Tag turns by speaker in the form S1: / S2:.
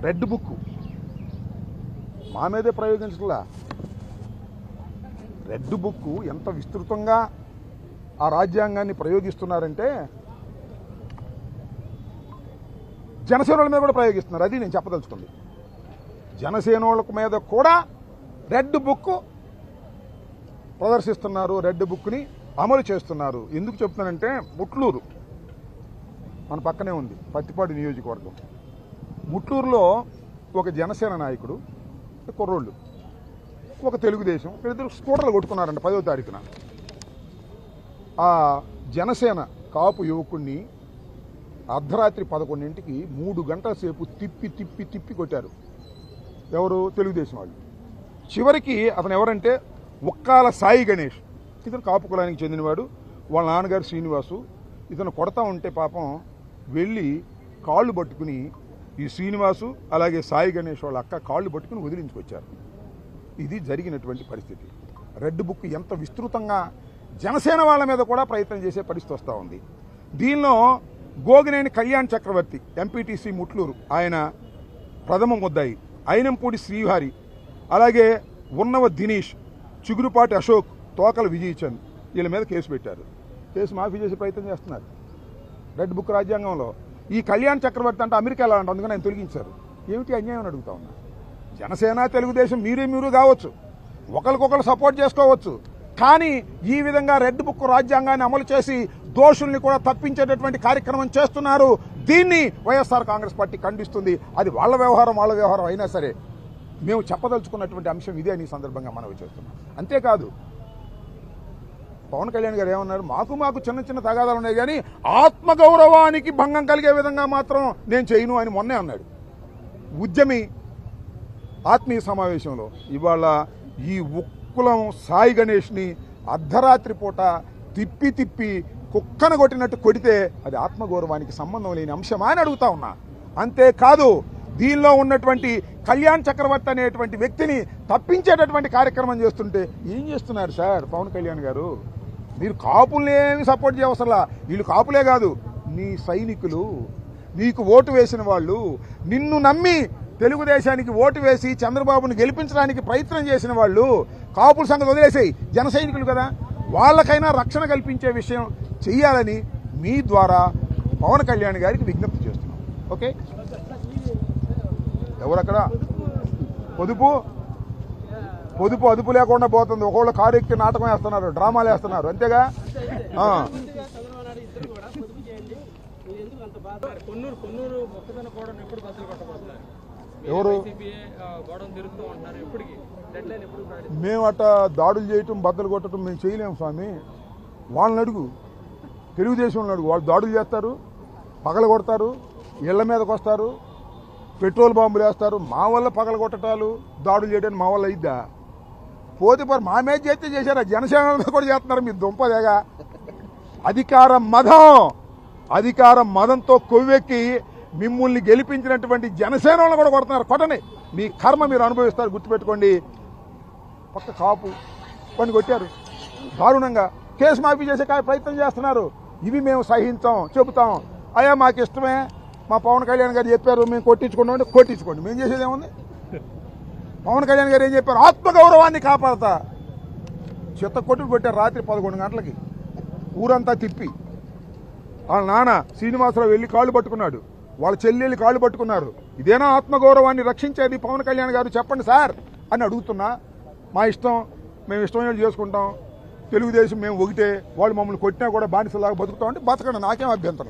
S1: Red book మా మీదే ప్రయోగించట్లా. Red book ఎంత విస్తృతంగా ఆ రాజ్యాంగాన్ని ప్రయోగిస్తున్నారంటే జనసేనల మీద కూడా ప్రయోగిస్తున్నారు. అది నేను చెప్పదలుచుకుంది. జనసేనల మీద కూడా రెడ్ బుక్ ప్రదర్శిస్తున్నారు, రెడ్ బుక్ని అమలు చేస్తున్నారు. ఎందుకు చెప్తున్నానంటే ముట్లూరు మన పక్కనే ఉంది, పత్తిపాడు నియోజకవర్గం. ముట్లూరులో ఒక జనసేన నాయకుడు, కుర్రోళ్ళు, ఒక తెలుగుదేశం, ఇద్దరు స్కూటర్లు కొట్టుకున్నారంట 10వ తారీఖున. ఆ జనసేన కాపు యువకుడిని అర్ధరాత్రి 11ంటికి 3 గంటల సేపు తిప్పి తిప్పి తిప్పి కొట్టారు. ఎవరు? తెలుగుదేశం వాళ్ళు. చివరికి అతను ఎవరంటే ఉక్కాల సాయి గణేష్. ఇతను కాపు కులానికి చెందినవాడు. వాళ్ళ నాన్నగారు శ్రీనివాసు. ఇతను కొడతా ఉంటే పాపం వెళ్ళి కాళ్ళు పట్టుకుని ఈ శ్రీనివాసు అలాగే సాయి గణేష్ వాళ్ళ అక్క కాళ్ళు పట్టుకుని వదిలించుకొచ్చారు. ఇది జరిగినటువంటి పరిస్థితి. రెడ్ బుక్ ఎంత విస్తృతంగా జనసేన వాళ్ళ మీద కూడా ప్రయత్నం చేసే పరిస్థితి వస్తూ ఉంది. దీనిలో గోగినేని కళ్యాణ్ చక్రవర్తి ఎంపీటీసీ ముట్లూరు, ఆయన ప్రథమ ముద్దాయి. అయినంపూడి శ్రీహరి, అలాగే ఉన్నవ దినేష్, చిగురుపాటి అశోక్, తోకల విజయచంద్ వీళ్ళ మీద కేసు పెట్టారు. కేసు మాఫీ చేసే ప్రయత్నం చేస్తున్నారు రెడ్ బుక్ రాజ్యాంగంలో. ఈ కళ్యాణ్ చక్రవర్తి అంటే అమెరికా వెళ్ళాలంట, అందుకని ఆయన తొలగించారు. ఏమిటి అన్యాయం అని అడుగుతా ఉన్నా. జనసేన తెలుగుదేశం మీరు కావచ్చు, ఒకరికొకరు సపోర్ట్ చేసుకోవచ్చు, కానీ ఈ విధంగా రెడ్ బుక్ రాజ్యాంగాన్ని అమలు చేసి దోషుల్ని కూడా తప్పించేటటువంటి కార్యక్రమం చేస్తున్నారు. దీన్ని వైఎస్ఆర్ కాంగ్రెస్ పార్టీ ఖండిస్తుంది. అది వాళ్ళ వ్యవహారం అయినా సరే మేము చెప్పదలుచుకున్నటువంటి అంశం ఇదే అని సందర్భంగా మనవి చేస్తున్నాం. అంతేకాదు పవన్ కళ్యాణ్ గారు ఏమన్నారు, మాకు చిన్న చిన్న తగాదాలు ఉన్నాయి కానీ ఆత్మగౌరవానికి భంగం కలిగే విధంగా మాత్రం నేను చేయను అని మొన్నే అన్నాడు. ఉద్యమి ఆత్మీయ సమావేశంలో ఇవాళ ఈ ఉక్కులం సాయి గణేష్ని అర్ధరాత్రి పూట తిప్పి తిప్పి కుక్కను కొట్టినట్టు కొడితే అది ఆత్మగౌరవానికి సంబంధం లేని అంశమా అని అడుగుతా ఉన్నా. అంతేకాదు దీనిలో ఉన్నటువంటి కళ్యాణ్ చక్రవర్తి అనేటువంటి వ్యక్తిని తప్పించేటటువంటి కార్యక్రమం చేస్తుంటే ఏం చేస్తున్నారు సార్ పవన్ కళ్యాణ్ గారు? మీరు కాపులనేమి సపోర్ట్ చేయవసరలా. వీళ్ళు కాపులే కాదు, నీ సైనికులు, నీకు ఓటు వేసిన వాళ్ళు, నిన్ను నమ్మి తెలుగుదేశానికి ఓటు వేసి చంద్రబాబును గెలిపించడానికి ప్రయత్నం చేసిన వాళ్ళు, కాపుల సంగతి వదిలేసేయి, జన సైనికులు కదా, వాళ్ళకైనా రక్షణ కల్పించే విషయం చెయ్యాలని మీ ద్వారా పవన్ కళ్యాణ్ గారికి విజ్ఞప్తి చేస్తున్నాం. ఓకే, ఎవరక్కడ పొదుపు అదుపు లేకుండా పోతుంది. ఒకళ్ళు కారు ఎక్కి నాటకం వేస్తున్నారు, డ్రామాలు వేస్తున్నారు, అంతేగా. ఎవరు మేము అట్ట దాడులు చేయటం బద్దలు కొట్టడం మేము చేయలేము స్వామి. వాళ్ళని అడుగు, తెలుగుదేశం అడుగు. వాళ్ళు దాడులు చేస్తారు, పగల కొడతారు, ఇళ్ల మీదకి వస్తారు, పెట్రోల్ బాంబులు వేస్తారు. మా వల్ల పగల కొట్టడాలు దాడులు చేయడానికి మా వల్ల అయిద్దా? పోతే మా మీద చేస్తే చేశారా, జనసేన కూడా చేస్తున్నారు. మీరు దుంపదేగా అధికార మదంతో కొవ్వెక్కి మిమ్మల్ని గెలిపించినటువంటి జనసేన వాళ్ళని కూడా కొడుతున్నారు. కొట్టండి, మీ కర్మ మీరు అనుభవిస్తారు. గుర్తుపెట్టుకోండి. పక్క కాపు కొన్ని కొట్టారు దారుణంగా, కేసు మాఫీ చేసే ప్రయత్నం చేస్తున్నారు. ఇవి మేము సహించాం, చెబుతాం. అయ్యా మాకు ఇష్టమే, మా పవన్ కళ్యాణ్ గారు చెప్పారు మేము కొట్టించుకున్నాం, కొట్టించుకోండి, మేము చేసేది ఏముంది? పవన్ కళ్యాణ్ గారు ఏం చెప్పారు? ఆత్మగౌరవాన్ని కాపాడతా. చెత్త కొట్టుకు కొట్టారు రాత్రి 11 గంటలకి ఊరంతా తిప్పి. వాళ్ళ నాన్న శ్రీనివాసరావు వెళ్ళి కాళ్ళు పట్టుకున్నాడు, వాళ్ళ చెల్లెళ్ళు కాళ్ళు పట్టుకున్నారు. ఇదేనా ఆత్మగౌరవాన్ని రక్షించేది? పవన్ కళ్యాణ్ గారు చెప్పండి సార్ అని అడుగుతున్నా. మా ఇష్టం, మేము ఇష్టమైనట్టు చేసుకుంటాం, తెలుగుదేశం మేము ఒకటే, వాళ్ళు మమ్మల్ని కొట్టినా కూడా బానిసలాగా బతుకుతామంటే బతకండి, నాకేం అభ్యంతరం.